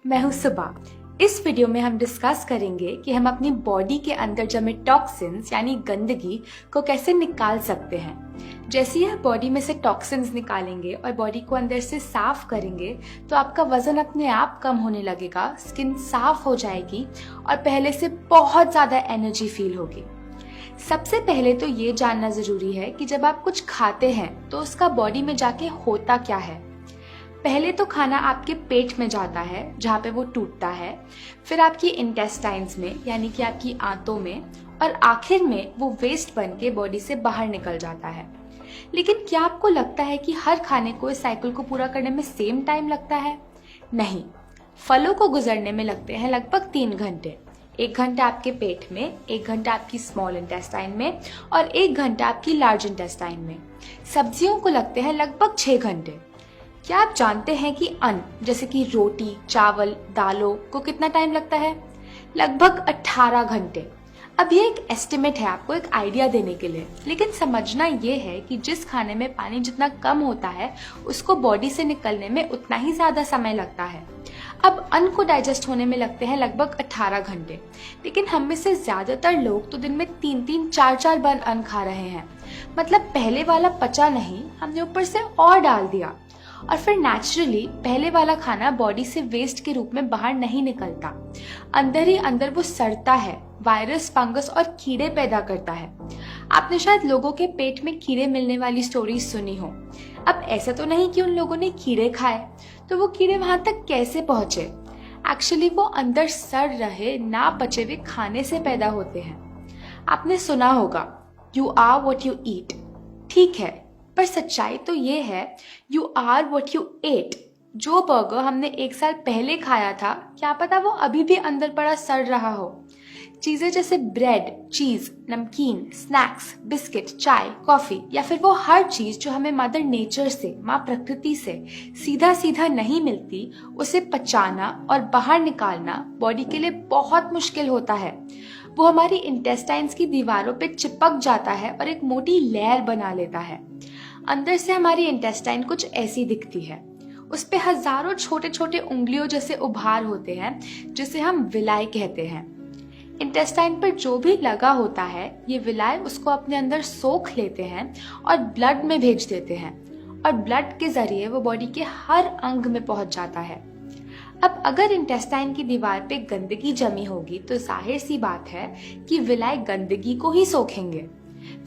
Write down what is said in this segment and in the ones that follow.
मैं हूँ सुबा। इस वीडियो में हम डिस्कस करेंगे कि हम अपनी बॉडी के अंदर जमे टॉक्सिन्स यानी गंदगी को कैसे निकाल सकते हैं। जैसे ही आप बॉडी में से टॉक्सिन्स निकालेंगे और बॉडी को अंदर से साफ करेंगे तो आपका वजन अपने आप कम होने लगेगा, स्किन साफ हो जाएगी और पहले से बहुत ज्यादा एनर्जी फील होगी। सबसे पहले तो ये जानना जरूरी है कि जब आप कुछ खाते हैं तो उसका बॉडी में जाके होता क्या है। पहले तो खाना आपके पेट में जाता है जहाँ पे वो टूटता है, फिर आपकी इंटेस्टाइन्स में यानी कि आपकी आंतों में, और आखिर में वो वेस्ट बन के बॉडी से बाहर निकल जाता है। लेकिन क्या आपको लगता है कि हर खाने को इस साइकिल को पूरा करने में सेम टाइम लगता है? नहीं, फलों को गुजरने में लगते हैं लगभग 3 घंटे। 1 घंटा आपके पेट में, 1 घंटा आपकी स्मॉल इंटेस्टाइन में और 1 घंटा आपकी लार्ज इंटेस्टाइन में। सब्जियों को लगते हैं लगभग 6 घंटे। क्या आप जानते हैं कि अन्न जैसे कि रोटी, चावल, दालों को कितना टाइम लगता है? लगभग 18 घंटे। अब ये एक एस्टिमेट है आपको एक आइडिया देने के लिए, लेकिन समझना ये है कि जिस खाने में पानी जितना कम होता है उसको बॉडी से निकलने में उतना ही ज्यादा समय लगता है। अब अन्न को डाइजेस्ट होने में लगते हैं लगभग 18 घंटे, लेकिन हम में से ज्यादातर लोग तो दिन में 3-3, 4-4 बार अन्न खा रहे हैं। मतलब पहले वाला पचा नहीं, हमने ऊपर से और डाल दिया और फिर नेचुरली पहले वाला खाना बॉडी से वेस्ट के रूप में बाहर नहीं निकलता, अंदर ही अंदर वो सड़ता है, वायरस, फंगस और कीड़े पैदा करता है। आपने शायद लोगों के पेट में कीड़े मिलने वाली स्टोरीज सुनी हो। अब ऐसा तो नहीं कि उन लोगों ने कीड़े खाए, तो वो कीड़े वहां तक कैसे पहुंचे? एक्चुअली वो अंदर सड़ रहे ना पचे हुए खाने से पैदा होते हैं। आपने सुना होगा you are what you eat. ठीक है, पर सच्चाई तो ये है you are what you ate. जो बर्गर हमने 1 साल पहले खाया था, क्या पता वो अभी भी अंदर पड़ा सड़ रहा हो। चीजें जैसे ब्रेड, चीज, नमकीन, स्नैक्स, बिस्किट, चाय, कॉफी या फिर वो हर चीज जो हमें मदर नेचर से, माँ प्रकृति से सीधा सीधा नहीं मिलती, उसे पचाना और बाहर निकालना बॉडी के लिए बहुत मुश्किल होता है। वो हमारी इंटेस्टाइन्स की दीवारों पे चिपक जाता है और एक मोटी लेयर बना लेता है। अंदर से हमारी इंटेस्टाइन कुछ ऐसी दिखती है। उस पे हजारों छोटे छोटे उंगलियों जैसे उभार होते हैं जिसे हम विलाई कहते हैं। इंटेस्टाइन पर जो भी लगा होता है, ये विलाई उसको अपने अंदर सोख लेते हैं और ब्लड में भेज देते हैं, और ब्लड के जरिए वो बॉडी के हर अंग में पहुंच जाता है। अब अगर इंटेस्टाइन की दीवार पे गंदगी जमी होगी तो जाहिर सी बात है कि विलाई गंदगी को ही सोखेंगे।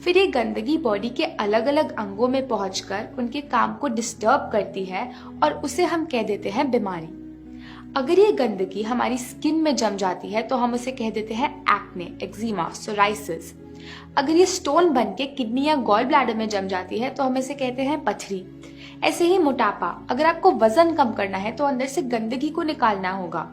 फिर ये गंदगी बॉडी के अलग अलग अंगों में पहुंचकर उनके काम को डिस्टर्ब करती है और उसे हम कह देते हैं बीमारी। अगर ये गंदगी हमारी स्किन में जम जाती है तो हम उसे कह देते हैं एक्ने, एक्जिमा, सोराइसिस। अगर ये स्टोन बन के किडनी या गॉल ब्लैडर में जम जाती है तो हम इसे कहते हैं पथरी। ऐसे ही मोटापा, अगर आपको वजन कम करना है तो अंदर से गंदगी को निकालना होगा।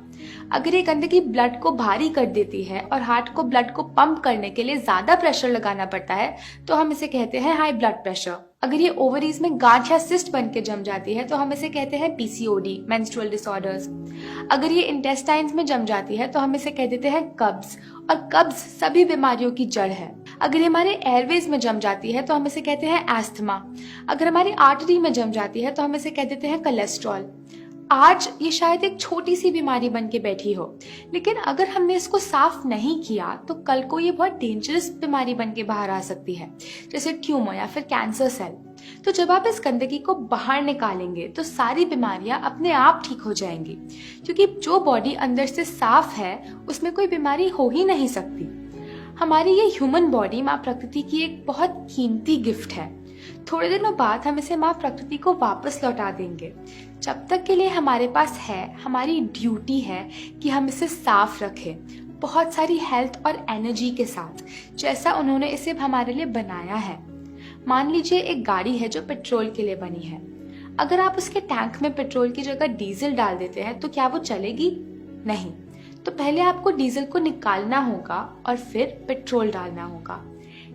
अगर ये गंदगी ब्लड को भारी कर देती है और हार्ट को ब्लड को पंप करने के लिए ज्यादा प्रेशर लगाना पड़ता है तो हम इसे कहते हैं हाई ब्लड प्रेशर। अगर ये ओवरीज में गांठ या सिस्ट बन के जम जाती है तो हम इसे कहते हैं पीसीओडी, मेंस्ट्रुअल डिसऑर्डर्स। अगर ये इंटेस्टाइन्स में जम जाती है तो हम इसे कह देते हैं कब्ज, और कब्ज सभी बीमारियों की जड़ है। अगर ये हमारे एयरवेज में जम जाती है तो हम इसे कहते हैं एस्थमा। अगर हमारी आर्टरी में जम जाती है तो हम इसे कह देते हैं कोलेस्ट्रॉल। आज ये शायद एक छोटी सी बीमारी बन के बैठी हो, लेकिन अगर हमने इसको साफ नहीं किया तो कल को ये बहुत डेंजरस बीमारी बन के बाहर आ सकती है, जैसे ट्यूमर या फिर कैंसर सेल। तो जब आप इस गंदगी को बाहर निकालेंगे तो सारी बीमारियां अपने आप ठीक हो जाएंगी, क्योंकि जो बॉडी अंदर से साफ है उसमें कोई बीमारी हो ही नहीं सकती। हमारी ये ह्यूमन बॉडी माँ प्रकृति की एक बहुत कीमती गिफ्ट है। थोड़े दिनों बाद हम इसे माँ प्रकृति को वापस लौटा देंगे। जब तक के लिए हमारे पास है, हमारी ड्यूटी है कि हम इसे साफ रखें, बहुत सारी हेल्थ और एनर्जी के साथ, जैसा उन्होंने इसे हमारे लिए बनाया है। मान लीजिए एक गाड़ी है जो पेट्रोल के लिए बनी है। अगर आप उसके टैंक में पेट्रोल की जगह डीजल डाल देते हैं तो क्या वो चलेगी? नहीं। तो पहले आपको डीजल को निकालना होगा और फिर पेट्रोल डालना होगा।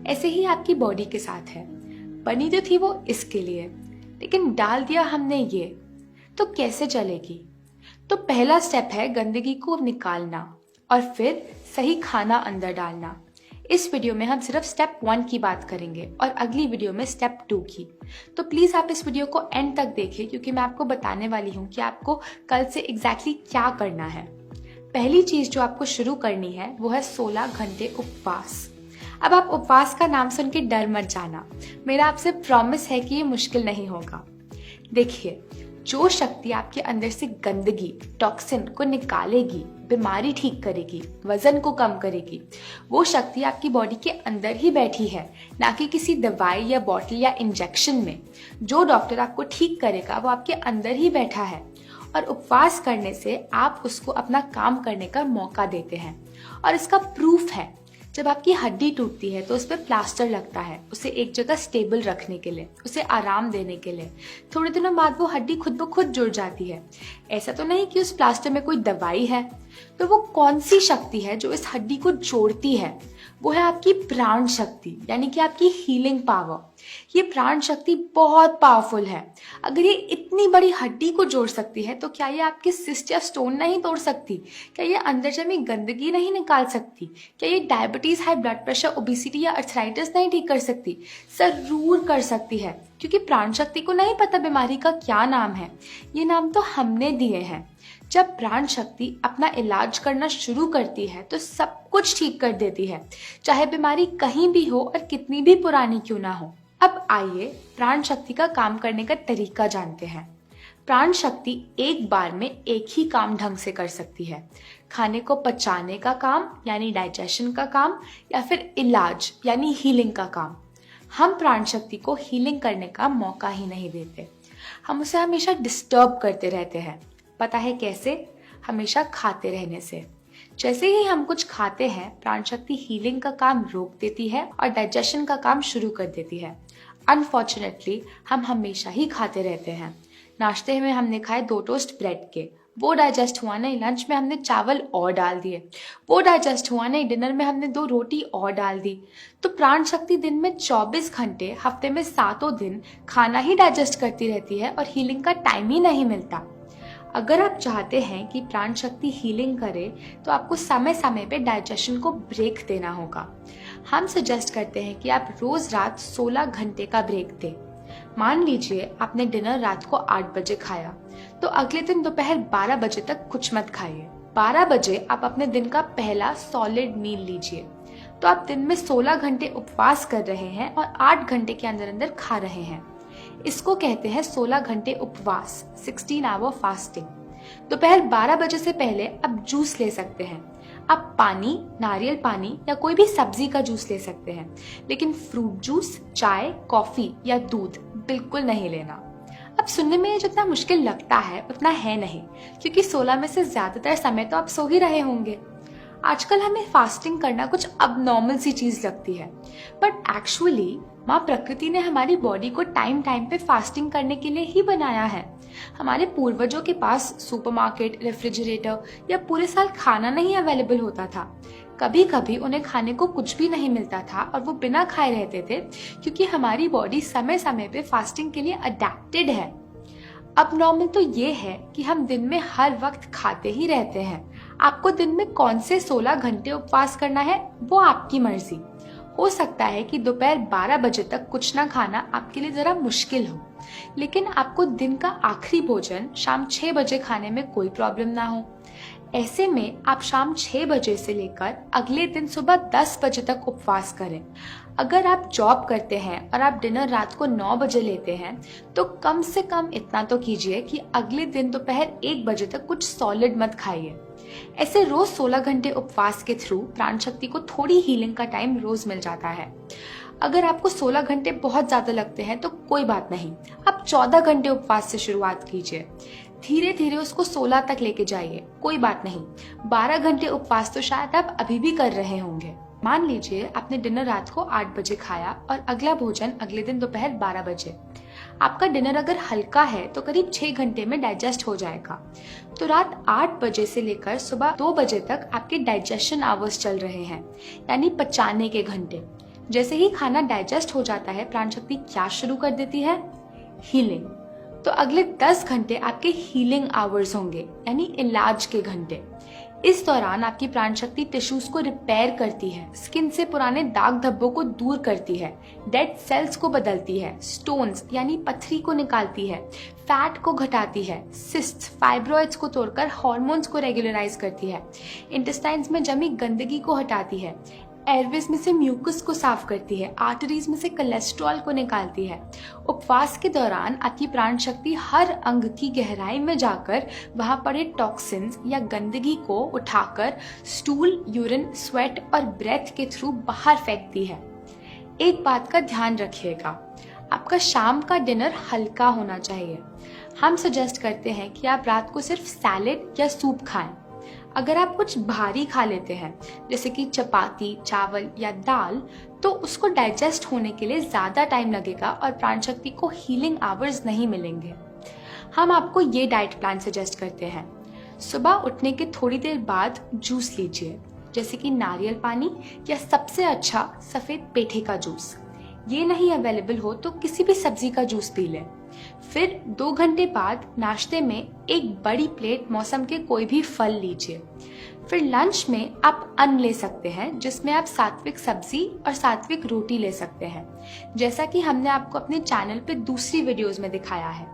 ऐसे ही आपकी बॉडी के साथ है। बनी तो थी वो इसके लिए, लेकिन डाल दिया हमने ये, तो कैसे चलेगी? तो पहला स्टेप है गंदगी को निकालना और फिर सही खाना अंदर डालना। इस वीडियो में हम सिर्फ स्टेप 1 की बात करेंगे और अगली वीडियो में स्टेप 2 की। तो प्लीज आप इस वीडियो को एंड तक देखें क्योंकि मैं आपको बताने वाली हूँ कि आपको कल से एग्जैक्टली क्या करना है। पहली चीज जो आपको शुरू करनी है वो है 16 घंटे उपवास। अब आप उपवास का नाम सुन के डर मत जाना, मेरा आपसे प्रॉमिस है कि ये मुश्किल नहीं होगा। देखिए, जो शक्ति आपके अंदर से गंदगी, टॉक्सिन को निकालेगी, बीमारी ठीक करेगी, वजन को कम करेगी, वो शक्ति आपकी बॉडी के अंदर ही बैठी है, ना कि किसी दवाई या बॉटल या इंजेक्शन में। जो डॉक्टर आपको ठीक करेगा वो आपके अंदर ही बैठा है और उपवास करने से आप उसको अपना काम करने का मौका देते हैं। और इसका प्रूफ है, जब आपकी हड्डी टूटती है तो उस पर प्लास्टर लगता है, उसे एक जगह स्टेबल रखने के लिए, उसे आराम देने के लिए। थोड़े दिनों बाद वो हड्डी खुद ब खुद जुड़ जाती है। ऐसा तो नहीं कि उस प्लास्टर में कोई दवाई है। तो वो कौन सी शक्ति है जो इस हड्डी को जोड़ती है? वो है आपकी प्राण शक्ति, यानी कि आपकी हीलिंग पावर। ये प्राण शक्ति बहुत पावरफुल है। अगर ये इतनी बड़ी हड्डी को जोड़ सकती है तो क्या ये आपके सिस्ट या स्टोन नहीं तोड़ सकती? क्या ये अंदर जमी गंदगी नहीं निकाल सकती? क्या ये diabetes, high blood pressure, obesity या अर्थराइटिस नहीं ठीक कर सकती? जरूर कर सकती है, क्योंकि प्राण शक्ति को नहीं पता बीमारी का क्या नाम है। ये नाम तो हमने दिए हैं। जब प्राण शक्ति अपना इलाज करना शुरू करती है तो सब कुछ ठीक कर देती है, चाहे बीमारी कहीं भी हो और कितनी भी पुरानी क्यों ना हो। अब आइए प्राण शक्ति का काम करने का तरीका जानते हैं। प्राण शक्ति एक बार में एक ही काम ढंग से कर सकती है, खाने को पचाने का काम यानी डाइजेशन का काम, या फिर इलाज यानी हीलिंग का काम। हम प्राण शक्ति को हीलिंग करने का मौका ही नहीं देते, हम उसे हमेशा डिस्टर्ब करते रहते हैं। पता है कैसे? हमेशा खाते रहने से। जैसे ही हम कुछ खाते हैं, प्राण शक्ति हीलिंग का काम रोक देती है और डाइजेशन का काम शुरू कर देती है। अनफॉर्चुनेटली हम हमेशा ही खाते रहते हैं। नाश्ते में हमने खाए 2 टोस्ट ब्रेड के, वो डाइजेस्ट हुआ नहीं। लंच में हमने चावल और डाल दिए, वो डाइजेस्ट हुआ नहीं। डिनर में हमने 2 रोटी और डाल दी। तो प्राण शक्ति दिन में 24 घंटे, हफ्ते में 7 दिन खाना ही डाइजेस्ट करती रहती है और हीलिंग का टाइम ही नहीं मिलता। अगर आप चाहते हैं कि प्राण शक्ति हीलिंग करे तो आपको समय समय पे डाइजेशन को ब्रेक देना होगा। हम सजेस्ट करते हैं कि आप रोज रात 16 घंटे का ब्रेक दें। मान लीजिए आपने डिनर रात को 8 बजे खाया, तो अगले दिन दोपहर 12 बजे तक कुछ मत खाइए। 12 बजे आप अपने दिन का पहला सॉलिड मील लीजिए। तो आप दिन में 16 घंटे उपवास कर रहे हैं और 8 घंटे के अंदर अंदर खा रहे हैं। इसको कहते हैं 16 घंटे उपवास, 16 आवर फास्टिंग। दोपहर 12 बजे से पहले आप जूस ले सकते हैं। आप पानी, नारियल पानी या कोई भी सब्जी का जूस ले सकते हैं, लेकिन फ्रूट जूस, चाय, कॉफी या दूध बिल्कुल नहीं लेना। अब सुनने में जितना मुश्किल लगता है उतना है नहीं, क्योंकि 16 में से ज्यादातर समय तो आप सो ही रहे होंगे। आजकल हमें फास्टिंग करना कुछ अब नॉर्मल सी चीज लगती है, बट एक्चुअली माँ प्रकृति ने हमारी बॉडी को टाइम टाइम पे फास्टिंग करने के लिए ही बनाया है। हमारे पूर्वजों के पास सुपरमार्केट, रेफ्रिजरेटर या पूरे साल खाना नहीं अवेलेबल होता था। कभी कभी उन्हें खाने को कुछ भी नहीं मिलता था और वो बिना खाए रहते थे, क्योंकि हमारी बॉडी समय समय पे फास्टिंग के लिए अडेप्टेड है। अब नॉर्मल तो ये है कि हम दिन में हर वक्त खाते ही रहते हैं। आपको दिन में कौन से 16 घंटे उपवास करना है वो आपकी मर्जी। हो सकता है कि दोपहर 12 बजे तक कुछ ना खाना आपके लिए जरा मुश्किल हो, लेकिन आपको दिन का आखिरी भोजन शाम 6 बजे खाने में कोई प्रॉब्लम ना हो। ऐसे में आप शाम 6 बजे से लेकर अगले दिन सुबह 10 बजे तक उपवास करें। अगर आप जॉब करते हैं और आप डिनर रात को 9 बजे लेते हैं, तो कम से कम इतना तो कीजिए कि अगले दिन दोपहर 1 बजे तक कुछ सॉलिड मत खाइए। ऐसे रोज 16 घंटे उपवास के थ्रू प्राण शक्ति को थोड़ी हीलिंग का टाइम रोज मिल जाता है। अगर आपको 16 घंटे बहुत ज्यादा लगते हैं तो कोई बात नहीं, आप 14 घंटे उपवास से शुरुआत कीजिए। धीरे धीरे उसको 16 तक लेके जाइए, कोई बात नहीं। 12 घंटे उपवास तो शायद आप अभी भी कर रहे होंगे। मान लीजिए आपने डिनर रात को 8 बजे खाया और अगला भोजन अगले दिन दोपहर 12 बजे। आपका डिनर अगर हल्का है तो करीब 6 घंटे में डाइजेस्ट हो जाएगा। तो रात 8 बजे से लेकर सुबह 2 बजे तक आपके डाइजेशन आवर्स चल रहे हैं, यानी पचाने के घंटे। जैसे ही खाना डाइजेस्ट हो जाता है, प्राण शक्ति क्या शुरू कर देती है? हीलिंग। तो अगले 10 घंटे आपके हीलिंग आवर्स होंगे, यानी इलाज के घंटे। इस दौरान आपकी प्राण शक्ति टिश्यूज को रिपेयर करती है, स्किन से पुराने दाग धब्बों को दूर करती है, डेड सेल्स को बदलती है, स्टोन्स यानी पत्थरी को निकालती है, फैट को घटाती है, सिस्ट्स फाइब्रॉइड्स को तोड़कर हार्मोन्स को रेगुलराइज करती है, इंटेस्टाइन्स में जमी गंदगी को हटाती है, एयरवेज में से म्यूकस को साफ करती है, आर्टरीज में से कोलेस्ट्रॉल को निकालती है। उपवास के दौरान आपकी प्राण शक्ति हर अंग की गहराई में जाकर वहां पड़े टॉक्सिन्स या गंदगी को उठाकर स्टूल, यूरिन, स्वेट और ब्रेथ के थ्रू बाहर फेंकती है। एक बात का ध्यान रखिएगा, आपका शाम का डिनर हल्का होना चाहिए। हम सजेस्ट करते हैं कि आप रात को सिर्फ सैलेड या सूप खाएं। अगर आप कुछ भारी खा लेते हैं जैसे कि चपाती, चावल या दाल, तो उसको डाइजेस्ट होने के लिए ज़्यादा टाइम लगेगा और प्राण शक्ति को हीलिंग आवर्स नहीं मिलेंगे। हम आपको ये डाइट प्लान सजेस्ट करते हैं। सुबह उठने के थोड़ी देर बाद जूस लीजिए, जैसे कि नारियल पानी या सबसे अच्छा सफ़ेद पेठे का जूस। ये नहीं अवेलेबल हो तो किसी भी सब्जी का जूस पी लें। फिर 2 घंटे बाद नाश्ते में एक बड़ी प्लेट मौसम के कोई भी फल लीजिए। फिर लंच में आप अन्न ले सकते हैं, जिसमें आप सात्विक सब्जी और सात्विक रोटी ले सकते हैं, जैसा कि हमने आपको अपने चैनल पे दूसरी वीडियोस में दिखाया है।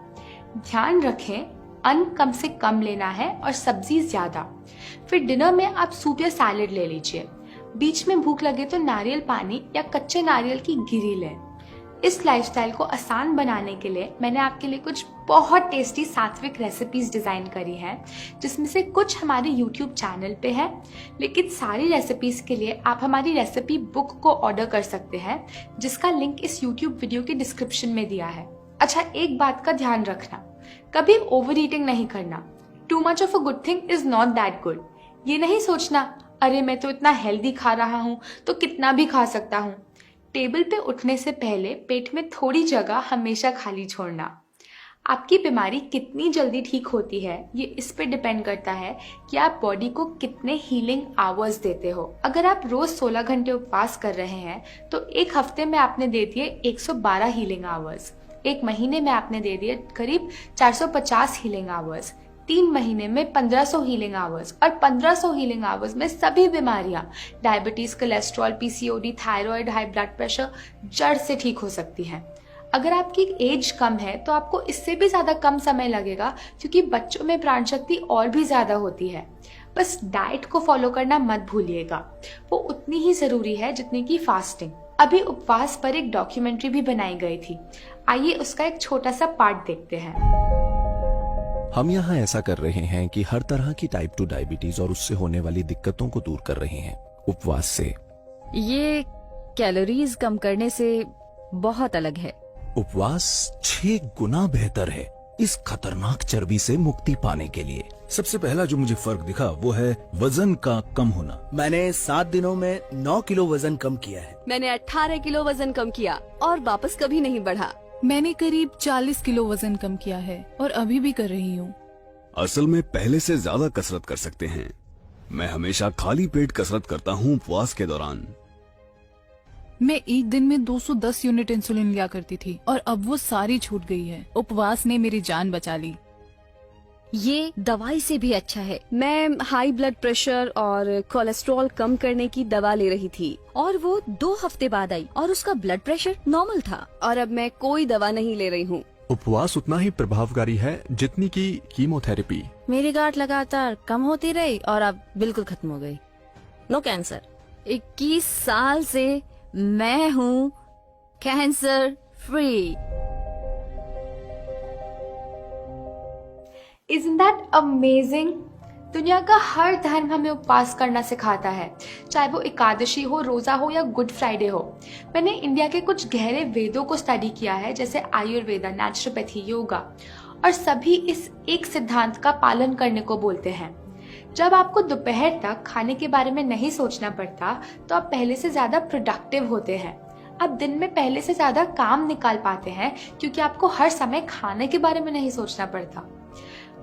ध्यान रखें, अन्न कम से कम लेना है और सब्जी ज्यादा। फिर डिनर में आप सूप या सैलेड ले लीजिए। बीच में भूख लगे तो नारियल पानी या कच्चे नारियल की गिरी लें। इस लाइफस्टाइल को आसान बनाने के लिए मैंने आपके लिए कुछ बहुत टेस्टी सात्विक रेसिपीज डिजाइन करी हैं, जिसमें से कुछ हमारे YouTube चैनल पे है, लेकिन सारी रेसिपीज के लिए आप हमारी रेसिपी बुक को ऑर्डर कर सकते हैं, जिसका लिंक इस YouTube वीडियो के डिस्क्रिप्शन में दिया है। अच्छा, एक बात का ध्यान रखना, कभी ओवर ईटिंग नहीं करना। Too much of a good thing is not that good. ये नहीं सोचना अरे मैं तो इतना हेल्दी खा रहा हूँ तो कितना भी खा सकता हूँ। टेबल पे उठने से पहले पेट में थोड़ी जगह हमेशा खाली छोड़ना। आपकी बीमारी कितनी जल्दी ठीक होती है ये इस पे डिपेंड करता है कि आप बॉडी को कितने हीलिंग आवर्स देते हो। अगर आप रोज 16 घंटे उपवास कर रहे हैं तो एक हफ्ते में आपने दे दिए 112 हीलिंग आवर्स, एक महीने में आपने दे दिए करीब 450 हीलिंग आवर्स, 3 महीने में 1500 हीलिंग आवर्स, और 1500 हीलिंग आवर्स में सभी बीमारियां diabetes, cholesterol, PCOD, thyroid, high blood pressure जड़ से ठीक हो सकती हैं। अगर आपकी एज कम है तो आपको इससे भी ज्यादा कम समय लगेगा, क्योंकि बच्चों में प्राण शक्ति और भी ज्यादा होती है। बस डाइट को फॉलो करना मत भूलिएगा, वो उतनी ही जरूरी है जितनी की फास्टिंग। अभी उपवास पर एक डॉक्यूमेंट्री भी बनाई गई थी, आइए उसका एक छोटा सा पार्ट देखते हैं। हम यहाँ ऐसा कर रहे हैं कि हर तरह की टाइप 2 डायबिटीज और उससे होने वाली दिक्कतों को दूर कर रहे हैं उपवास से। ये कैलोरीज कम करने से बहुत अलग है। उपवास 6 गुना बेहतर है इस खतरनाक चर्बी से मुक्ति पाने के लिए। सबसे पहला जो मुझे फर्क दिखा वो है वजन का कम होना। मैंने 7 दिनों में 9 किलो वजन कम किया है। मैंने 18 किलो वजन कम किया और वापस कभी नहीं बढ़ा। मैंने करीब 40 किलो वजन कम किया है और अभी भी कर रही हूँ। असल में पहले से ज्यादा कसरत कर सकते हैं। मैं हमेशा खाली पेट कसरत करता हूँ उपवास के दौरान। मैं एक दिन में 210 यूनिट इंसुलिन लिया करती थी और अब वो सारी छूट गई है। उपवास ने मेरी जान बचा ली। ये दवाई से भी अच्छा है। मैं हाई ब्लड प्रेशर और कोलेस्ट्रॉल कम करने की दवा ले रही थी और वो 2 हफ्ते बाद आई और उसका ब्लड प्रेशर नॉर्मल था, और अब मैं कोई दवा नहीं ले रही हूँ। उपवास उतना ही प्रभावकारी है जितनी की कीमोथेरेपी। मेरी गांठ लगातार कम होती रही और अब बिल्कुल खत्म हो गई। No cancer. 21 साल से मैं हूँ cancer free. Isn't that amazing? दुनिया का हर धर्म हमें उपवास करना सिखाता है, चाहे वो एकादशी हो, रोजा हो या गुड फ्राइडे हो। मैंने इंडिया के कुछ गहरे वेदों को स्टडी किया है, जैसे आयुर्वेदा, नेचुरोपैथी, योगा, और सभी इस एक सिद्धांत का पालन करने को बोलते हैं। जब आपको दोपहर तक खाने के बारे में नहीं सोचना पड़ता तो आप पहले से ज्यादा प्रोडक्टिव होते हैं। आप दिन में पहले से ज्यादा काम निकाल पाते हैं, क्योंकि आपको हर समय खाने के बारे में नहीं सोचना पड़ता।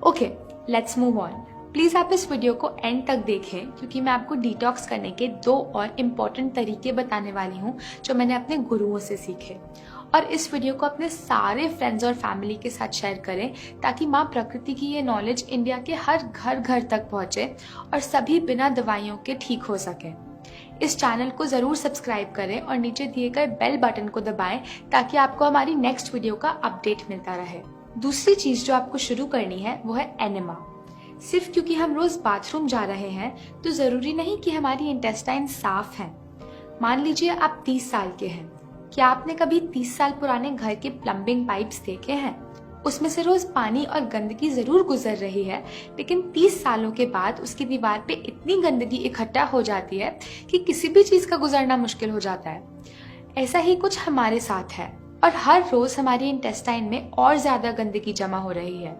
Okay, let's move on. Please आप इस वीडियो को एंड तक देखें, क्योंकि मैं आपको डिटॉक्स करने के 2 और इम्पोर्टेंट तरीके बताने वाली हूँ जो मैंने अपने गुरुओं से सीखे। और इस वीडियो को अपने सारे फ्रेंड्स और फैमिली के साथ शेयर करें ताकि माँ प्रकृति की ये नॉलेज इंडिया के हर घर तक पहुँचे और सभी बिना दवाइयों के ठीक हो सके। इस चैनल को जरूर सब्सक्राइब करें और नीचे दिए गए बेल बटन को दबाएं ताकि आपको हमारी नेक्स्ट वीडियो का अपडेट मिलता रहे। दूसरी चीज जो आपको शुरू करनी है वो है एनेमा। सिर्फ क्योंकि हम रोज बाथरूम जा रहे हैं तो जरूरी नहीं कि हमारी इंटेस्टाइन साफ हैं। मान लीजिए आप 30 साल के हैं। क्या आपने कभी 30 साल पुराने घर के प्लम्बिंग पाइप्स देखे हैं? उसमें से रोज पानी और गंदगी जरूर गुजर रही है, लेकिन 30 सालों के बाद उसकी दीवार पे इतनी गंदगी इकट्ठा हो जाती है कि किसी भी चीज का गुजरना मुश्किल हो जाता है। ऐसा ही कुछ हमारे साथ है और हर रोज हमारी इंटेस्टाइन में और ज्यादा गंदगी जमा हो रही है।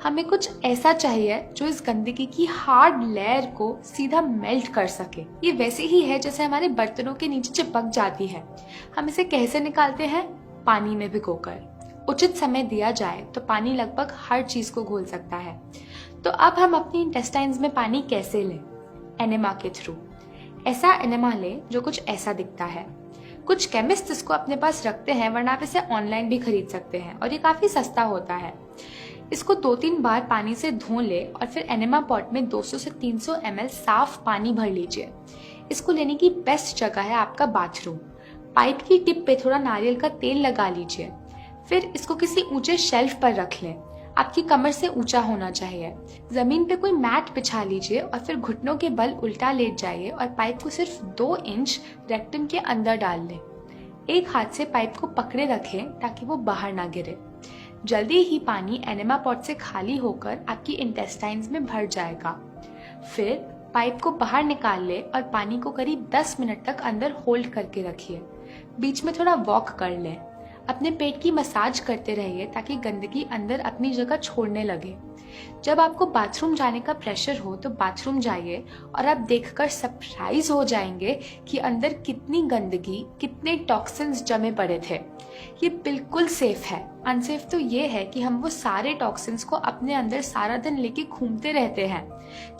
हमें कुछ ऐसा चाहिए जो इस गंदगी की हार्ड लेयर को सीधा मेल्ट कर सके। ये वैसे ही है जैसे हमारे बर्तनों के नीचे चिपक जाती है। हम इसे कैसे निकालते हैं? पानी में भिगोकर। उचित समय दिया जाए तो पानी लगभग हर चीज को घोल सकता है। तो अब हम अपनी इंटेस्टाइन्स में पानी कैसे लें? एनेमा के थ्रू। ऐसा एनेमा लें जो कुछ ऐसा दिखता है। कुछ केमिस्ट इसको अपने पास रखते हैं, वरना आप इसे ऑनलाइन भी खरीद सकते हैं और ये काफी सस्ता होता है। इसको 2-3 बार पानी से धो ले और फिर एनेमा पॉट में 200 से 300 ml साफ पानी भर लीजिए। इसको लेने की बेस्ट जगह है आपका बाथरूम। पाइप की टिप पे थोड़ा नारियल का तेल लगा लीजिए। फिर इसको किसी ऊंचे शेल्फ पर रख लें। आपकी कमर से ऊंचा होना चाहिए। जमीन पे कोई मैट बिछा लीजिए और फिर घुटनों के बल उल्टा लेट जाइए और पाइप को सिर्फ 2 इंच रेक्टम के अंदर डाल लें। एक हाथ से पाइप को पकड़े रखें ताकि वो बाहर ना गिरे। जल्दी ही पानी एनेमा पॉट से खाली होकर आपकी इंटेस्टाइन्स में भर जाएगा। फिर पाइप को बाहर निकाल ले और पानी को करीब 10 मिनट तक अंदर होल्ड करके रखिए। बीच में थोड़ा वॉक कर लें। अपने पेट की मसाज करते रहिए ताकि गंदगी अंदर अपनी जगह छोड़ने लगे। जब आपको बाथरूम जाने का प्रेशर हो तो बाथरूम जाइए और आप देखकर सरप्राइज हो जाएंगे कि अंदर कितनी गंदगी, कितने टॉक्सिन्स जमे पड़े थे। ये बिल्कुल सेफ है। अनसेफ तो ये है कि हम वो सारे टॉक्सिन्स को अपने अंदर सारा दिन लेके घूमते रहते हैं।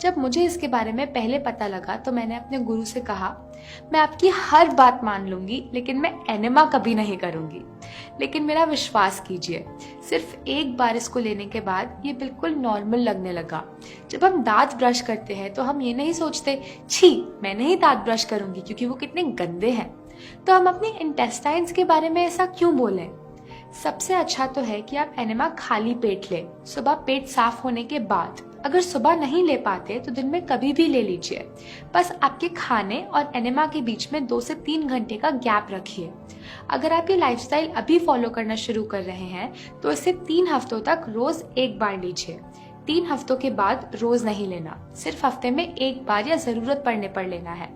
जब मुझे इसके बारे में पहले पता लगा तो मैंने अपने गुरु से कहा, मैं आपकी हर बात मान लूंगी लेकिन मैं एनेमा कभी नहीं करूंगी। लेकिन मेरा विश्वास कीजिए, सिर्फ एक बार इसको लेने के बाद ये बिल्कुल नॉर्मल लगने लगा। जब हम दांत ब्रश करते हैं तो हम ये नहीं सोचते, छी मैं नहीं दांत ब्रश करूंगी क्योंकि वो कितने गंदे हैं। तो हम अपनी इंटेस्टाइन्स के बारे में ऐसा क्यों बोलें? सबसे अच्छा तो है कि आप एनेमा खाली पेट लें, सुबह पेट साफ होने के बाद। अगर सुबह नहीं ले पाते तो दिन में कभी भी ले लीजिए। बस आपके खाने और एनेमा के बीच में 2 से 3 घंटे का गैप रखिए। अगर आप ये लाइफस्टाइल अभी फॉलो करना शुरू कर रहे हैं तो इसे 3 हफ्तों तक रोज 1 बार लीजिए। 3 हफ्तों के बाद रोज नहीं लेना, सिर्फ हफ्ते में 1 बार या जरूरत पड़ने पर लेना है।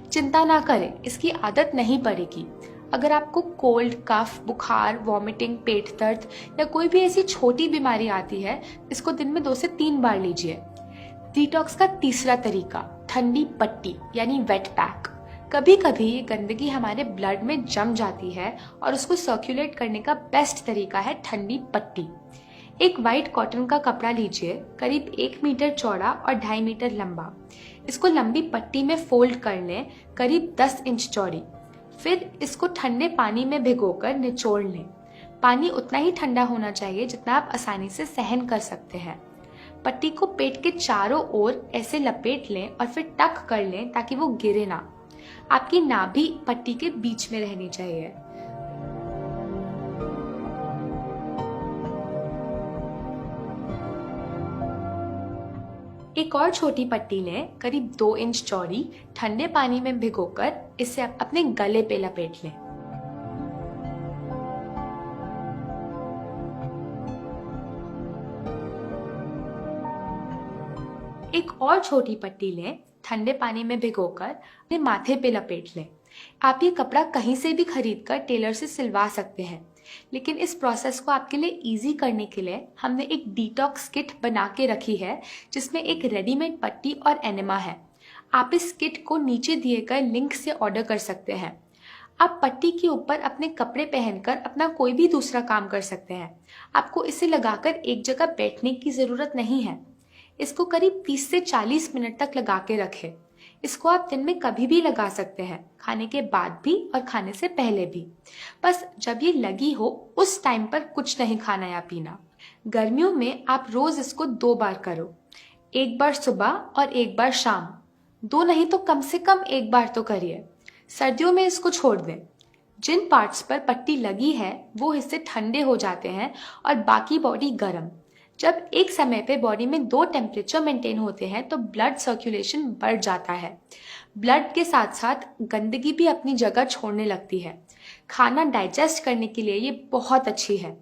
चिंता ना करें, इसकी आदत नहीं पड़ेगी। अगर आपको कोल्ड, कफ, बुखार, वॉमिटिंग, पेट दर्द या कोई भी ऐसी छोटी बीमारी आती है, इसको दिन में 2 से 3 बार लीजिए। डिटॉक्स का तीसरा तरीका, ठंडी पट्टी यानी वेट पैक। कभी कभी ये गंदगी हमारे ब्लड में जम जाती है और उसको सर्कुलेट करने का बेस्ट तरीका है ठंडी पट्टी। एक व्हाइट कॉटन का कपड़ा लीजिए, करीब 1 मीटर चौड़ा और 2.5 मीटर लंबा। इसको लंबी पट्टी में फोल्ड कर लें, करीब 10 इंच चौड़ी। फिर इसको ठंडे पानी में भिगोकर निचोड़ लें। पानी उतना ही ठंडा होना चाहिए जितना आप आसानी से सहन कर सकते हैं। पट्टी को पेट के चारों ओर ऐसे लपेट लें और फिर टक कर लें ताकि वो गिरे ना। आपकी नाभि पट्टी के बीच में रहनी चाहिए। एक और छोटी पट्टी लें, करीब 2 इंच चौड़ी, ठंडे पानी में भिगोकर इसे अपने गले पे लपेट लें। एक और छोटी पट्टी लें, ठंडे पानी में भिगोकर अपने माथे पे लपेट लें। आप ये कपड़ा कहीं से भी खरीदकर टेलर से सिलवा सकते हैं, लेकिन इस प्रोसेस को आपके लिए इजी करने के लिए हमने एक डिटॉक्स किट बना के रखी है जिसमें एक रेडीमेड पट्टी और एनेमा है। आप इस किट को नीचे दिए गए लिंक से ऑर्डर कर सकते हैं। आप पट्टी के ऊपर अपने कपड़े पहनकर अपना कोई भी दूसरा काम कर सकते हैं। आपको इसे लगाकर एक जगह बैठने की जरूरत नहीं है। इसको करीब 30 से 40 मिनट तक लगा के रखें। इसको आप दिन में कभी भी लगा सकते हैं, खाने के बाद भी और खाने से पहले भी। बस जब ये लगी हो उस टाइम पर कुछ नहीं खाना या पीना। गर्मियों में आप रोज इसको 2 बार करो, एक बार सुबह और एक बार शाम। 2 नहीं तो कम से कम 1 बार तो करिए। सर्दियों में इसको छोड़ दें। जिन पार्ट्स पर पट्टी लगी है वो हिस्से ठंडे हो जाते हैं और बाकी बॉडी गर्म। जब एक समय पे बॉडी में 2 टेम्परेचर मेंटेन होते हैं तो ब्लड सर्कुलेशन बढ़ जाता है। ब्लड के साथ साथ गंदगी भी अपनी जगह छोड़ने लगती है। खाना डाइजेस्ट करने के लिए ये बहुत अच्छी है।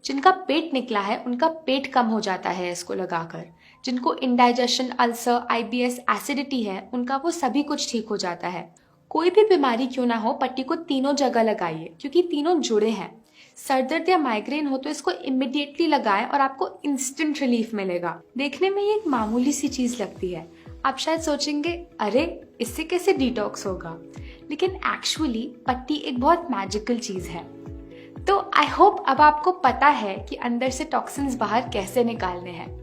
जिनका पेट निकला है उनका पेट कम हो जाता है इसको लगाकर। जिनको इंडाइजेशन, अल्सर, IBS, एसिडिटी है, उनका वो सभी कुछ ठीक हो जाता है। कोई भी बीमारी क्यों ना हो, पट्टी को तीनों जगह लगाइए क्योंकि तीनों जुड़े हैं। सर दर्द या माइग्रेन हो तो इसको इमिडिएटली लगाएं और आपको इंस्टेंट रिलीफ मिलेगा। देखने में ये एक मामूली सी चीज लगती है। आप शायद सोचेंगे, अरे इससे कैसे डिटॉक्स होगा, लेकिन एक्चुअली पट्टी एक बहुत मैजिकल चीज है। तो आई होप अब आपको पता है कि अंदर से टॉक्सिन्स बाहर कैसे निकालने हैं।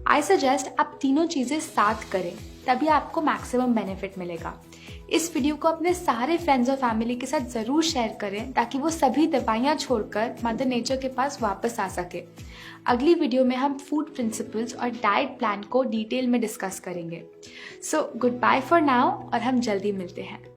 आई सजेस्ट आप तीनों चीजें साथ करें, तभी आपको मैक्सिमम बेनिफिट मिलेगा। इस वीडियो को अपने सारे फ्रेंड्स और फैमिली के साथ जरूर शेयर करें ताकि वो सभी दवाइयाँ छोड़कर मदर नेचर के पास वापस आ सके। अगली वीडियो में हम फूड प्रिंसिपल्स और डाइट प्लान को डिटेल में डिस्कस करेंगे। So good bye for now और हम जल्दी मिलते हैं।